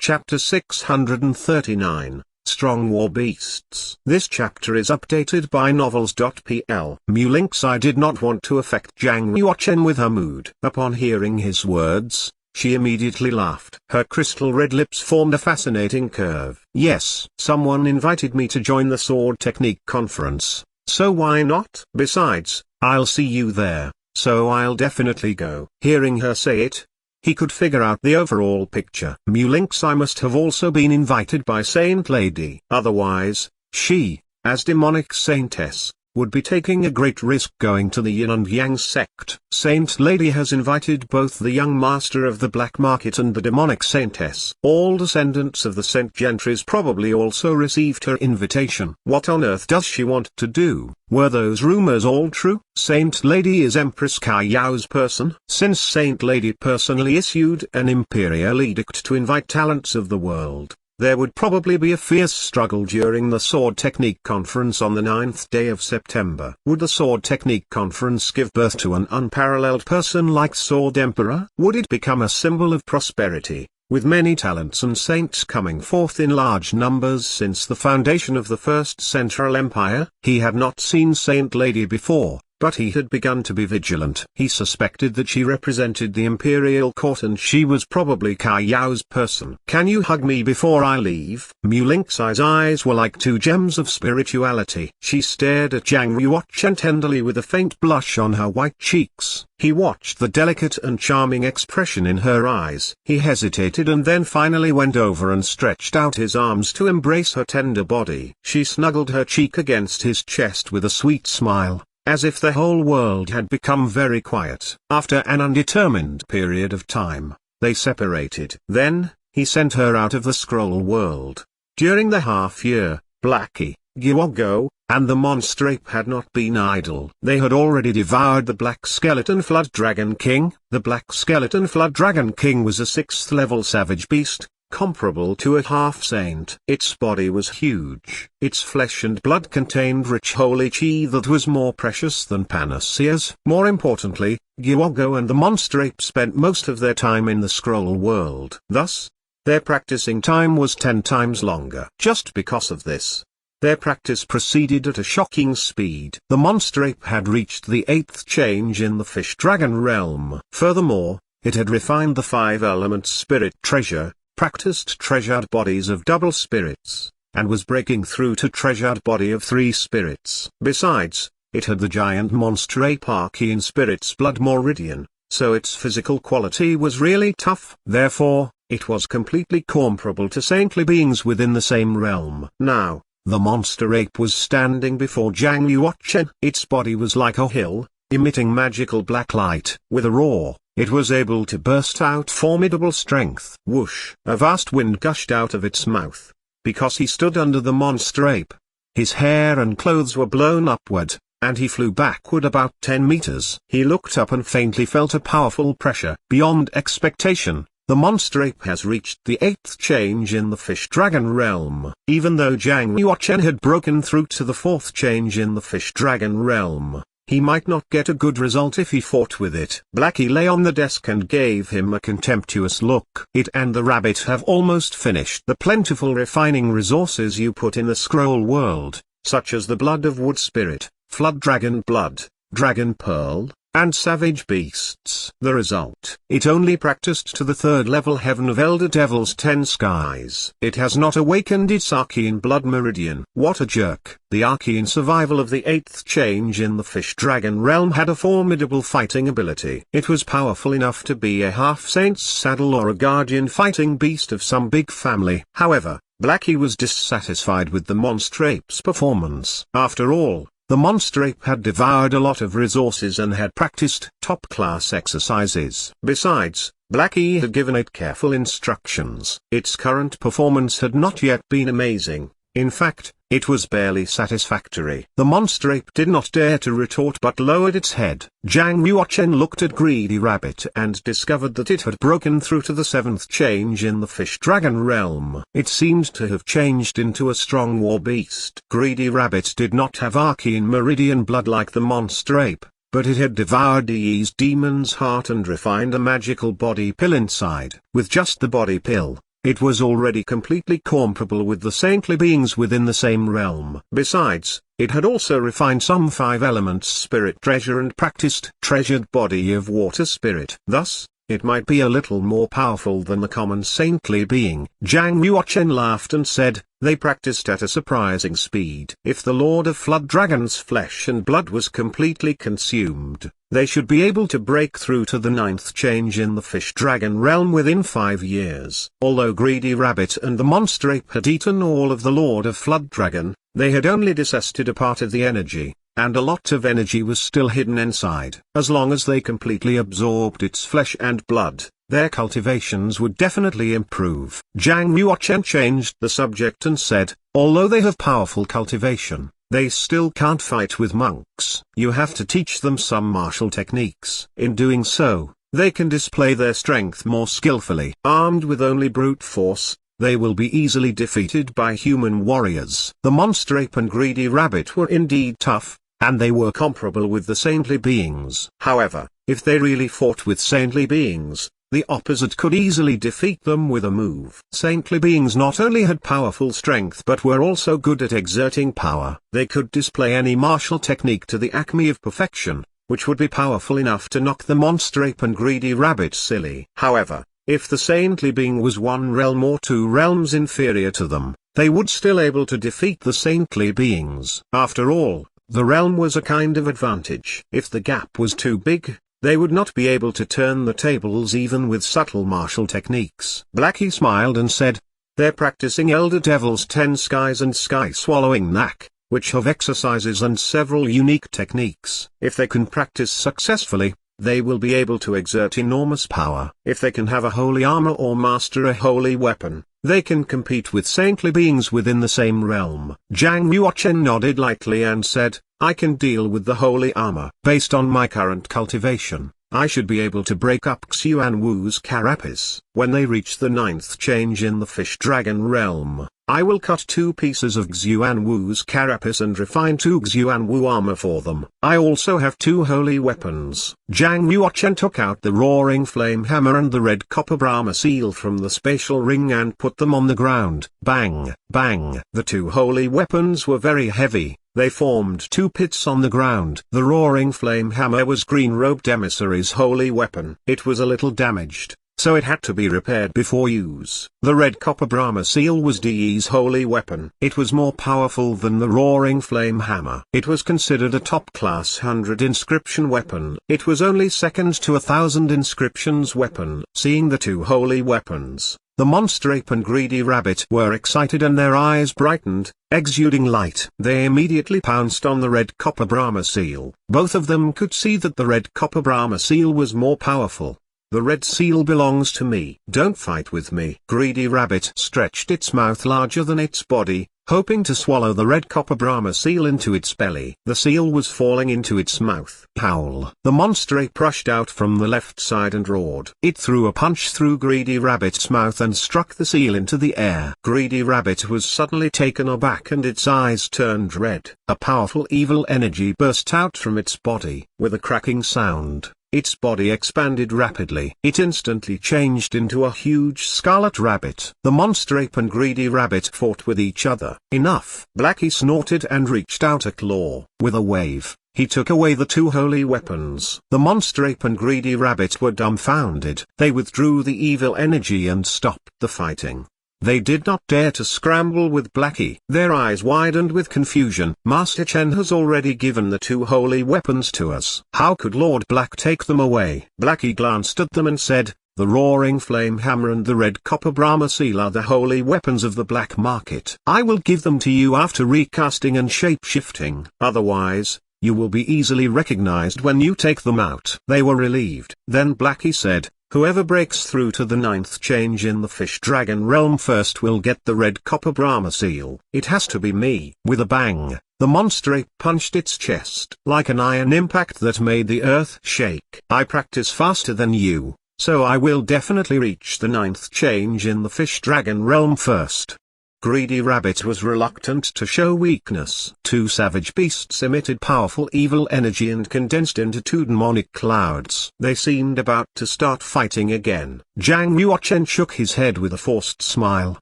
Chapter 639, Strong Warbeasts. This chapter is updated by novels.pl. Mulinks. I did not want to affect Zhang Yuochen with her mood. Upon hearing his words, she immediately laughed. Her crystal red lips formed a fascinating curve. Yes, someone invited me to join the sword technique conference, so why not? Besides, I'll see you there, so I'll definitely go. Hearing her say it, he could figure out the overall picture. Mulinks. I must have also been invited by Saint Lady. Otherwise, she, as demonic saintess, would be taking a great risk going to the Yin and Yang sect. Saint Lady has invited both the young master of the black market and the demonic saintess. All descendants of the Saint Gentries probably also received her invitation. What on earth does she want to do? Were those rumors all true? Saint Lady is Empress Kai Yao's person. Since Saint Lady personally issued an imperial edict to invite talents of the world, there would probably be a fierce struggle during the Sword Technique Conference on the 9th day of September. Would the Sword Technique Conference give birth to an unparalleled person like Sword Emperor? Would it become a symbol of prosperity, with many talents and saints coming forth in large numbers since the foundation of the First Central Empire? He had not seen Saint Lady before, but he had begun to be vigilant. He suspected that she represented the imperial court and she was probably Kai Yao's person. Can you hug me before I leave? Mulinks' eyes were like two gems of spirituality. She stared at Zhang Yuochen tenderly with a faint blush on her white cheeks. He watched the delicate and charming expression in her eyes. He hesitated and then finally went over and stretched out his arms to embrace her tender body. She snuggled her cheek against his chest with a sweet smile, as if the whole world had become very quiet. After an undetermined period of time, they separated. Then, he sent her out of the scroll world. During the half-year, Blackie, Gyogo, and the monster ape had not been idle. They had already devoured the Black Skeleton Flood Dragon King. The Black Skeleton Flood Dragon King was a 6th-level savage beast, comparable to a half-saint. Its body was huge. Its flesh and blood contained rich holy chi that was more precious than panaceas. More importantly, Gyogo and the monster ape spent most of their time in the scroll world. Thus, their practicing time was 10 times longer. Just because of this, their practice proceeded at a shocking speed. The monster ape had reached the 8th change in the fish-dragon realm. Furthermore, it had refined the 5-element spirit treasure, practiced treasured bodies of double spirits, and was breaking through to treasured body of 3 spirits. Besides, it had the giant monster ape arcane spirit's blood meridian, so its physical quality was really tough. Therefore, it was completely comparable to saintly beings within the same realm. Now, the monster ape was standing before Zhang Yuochen. Its body was like a hill, emitting magical black light. With a roar, it was able to burst out formidable strength. Whoosh! A vast wind gushed out of its mouth. Because he stood under the monster ape, his hair and clothes were blown upward, and he flew backward about 10 meters. He looked up and faintly felt a powerful pressure. Beyond expectation, the monster ape has reached the 8th change in the fish-dragon realm. Even though Zhang Yuochen had broken through to the 4th change in the fish-dragon realm, he might not get a good result if he fought with it. Blackie lay on the desk and gave him a contemptuous look. It and the rabbit have almost finished the plentiful refining resources you put in the scroll world, such as the blood of wood spirit, flood dragon blood, dragon pearl, and savage beasts. The result: it only practiced to the 3rd level heaven of Elder Devil's 10 skies. It has not awakened its arcane blood meridian. What a jerk. The arcane survival of the 8th change in the fish-dragon realm had a formidable fighting ability. It was powerful enough to be a half-saint's saddle or a guardian fighting beast of some big family. However, Blackie was dissatisfied with the monster ape's performance. After all, the monster ape had devoured a lot of resources and had practiced top-class exercises. Besides, Blackie had given it careful instructions. Its current performance had not yet been amazing. In fact, it was barely satisfactory. The monster ape did not dare to retort but lowered its head. Zhang Yuochen looked at Greedy Rabbit and discovered that it had broken through to the 7th change in the fish-dragon realm. It seemed to have changed into a strong war beast. Greedy Rabbit did not have arcane meridian blood like the monster ape, but it had devoured Dee's demon's heart and refined a magical body pill inside. With just the body pill, It was already completely comparable with the saintly beings within the same realm. Besides, it had also refined some 5 elements spirit treasure and practiced treasured body of water spirit. Thus, it might be a little more powerful than the common saintly being. Zhang Yuochen laughed and said, they practiced at a surprising speed. If the Lord of Flood Dragon's flesh and blood was completely consumed, they should be able to break through to the 9th change in the fish dragon realm within 5 years. Although Greedy Rabbit and the monster ape had eaten all of the Lord of Flood Dragon, they had only digested a part of the energy, and a lot of energy was still hidden inside. As long as they completely absorbed its flesh and blood, their cultivations would definitely improve. Zhang Yuochen changed the subject and said, although they have powerful cultivation, they still can't fight with monks. You have to teach them some martial techniques. In doing so, they can display their strength more skillfully. Armed with only brute force, they will be easily defeated by human warriors. The monster ape and greedy rabbit were indeed tough, and they were comparable with the saintly beings. However, if they really fought with saintly beings, the opposite could easily defeat them with a move. Saintly beings not only had powerful strength but were also good at exerting power. They could display any martial technique to the acme of perfection, which would be powerful enough to knock the monster ape and greedy rabbit silly. However, if the saintly being was 1 realm or 2 realms inferior to them, they would still able to defeat the saintly beings. After all, the realm was a kind of advantage. If the gap was too big, they would not be able to turn the tables even with subtle martial techniques. Blackie smiled and said, they're practicing Elder Devil's 10 skies and sky swallowing knack, which have exercises and several unique techniques. If they can practice successfully, they will be able to exert enormous power. If they can have a holy armor or master a holy weapon, they can compete with saintly beings within the same realm. Zhang Yuochen nodded lightly and said, I can deal with the holy armor. Based on my current cultivation, I should be able to break up Xuan Wu's carapace. When they reach the 9th change in the fish dragon realm, I will cut 2 pieces of Xuan Wu's carapace and refine 2 Xuan Wu armor for them. I also have 2 holy weapons. Zhang Yuochen took out the roaring flame hammer and the red copper Brahma seal from the spatial ring and put them on the ground. Bang, bang. The 2 holy weapons were very heavy. They formed 2 pits on the ground. The roaring flame hammer was green-robed emissary's holy weapon. It was a little damaged, so it had to be repaired before use. The red copper Brahma seal was DE's holy weapon. It was more powerful than the roaring flame hammer. It was considered a top-class 100 inscription weapon. It was only second to 1,000 inscriptions weapon. Seeing the 2 holy weapons, the monster ape and greedy rabbit were excited and their eyes brightened, exuding light. They immediately pounced on the red copper Brahma seal. Both of them could see that the red copper Brahma seal was more powerful. The red seal belongs to me. Don't fight with me. Greedy rabbit stretched its mouth larger than its body, hoping to swallow the red copper Brahma seal into its belly. The seal was falling into its mouth. Howl. The monster ape rushed out from the left side and roared. It threw a punch through Greedy Rabbit's mouth and struck the seal into the air. Greedy Rabbit was suddenly taken aback and its eyes turned red. A powerful evil energy burst out from its body. With a cracking sound, its body expanded rapidly. It instantly changed into a huge scarlet rabbit. The monster ape and greedy rabbit fought with each other. Enough! Blackie snorted and reached out a claw. With a wave, he took away the 2 holy weapons. The monster ape and greedy rabbit were dumbfounded. They withdrew the evil energy and stopped the fighting. They did not dare to scramble with Blackie. Their eyes widened with confusion. Master Chen has already given the 2 holy weapons to us. How could Lord Black take them away? Blackie glanced at them and said, the roaring flame hammer and the red copper Brahma seal are the holy weapons of the black market. I will give them to you after recasting and shape-shifting. Otherwise, you will be easily recognized when you take them out. They were relieved. Then Blackie said, whoever breaks through to the 9th change in the fish dragon realm first will get the red copper Brahma seal. It has to be me. With a bang, the monster ape punched its chest like an iron impact that made the earth shake. I practice faster than you, so I will definitely reach the 9th change in the fish dragon realm first. Greedy Rabbit was reluctant to show weakness. Two savage beasts emitted powerful evil energy and condensed into two demonic clouds. They seemed about to start fighting again. Zhang Yuochen shook his head with a forced smile.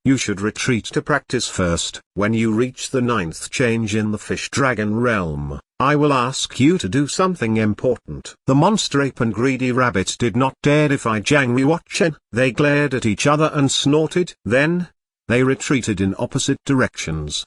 You should retreat to practice first. When you reach the 9th change in the fish dragon realm, I will ask you to do something important. The monster ape and Greedy Rabbit did not dare defy Zhang Yuochen. They glared at each other and snorted. Then, they retreated in opposite directions.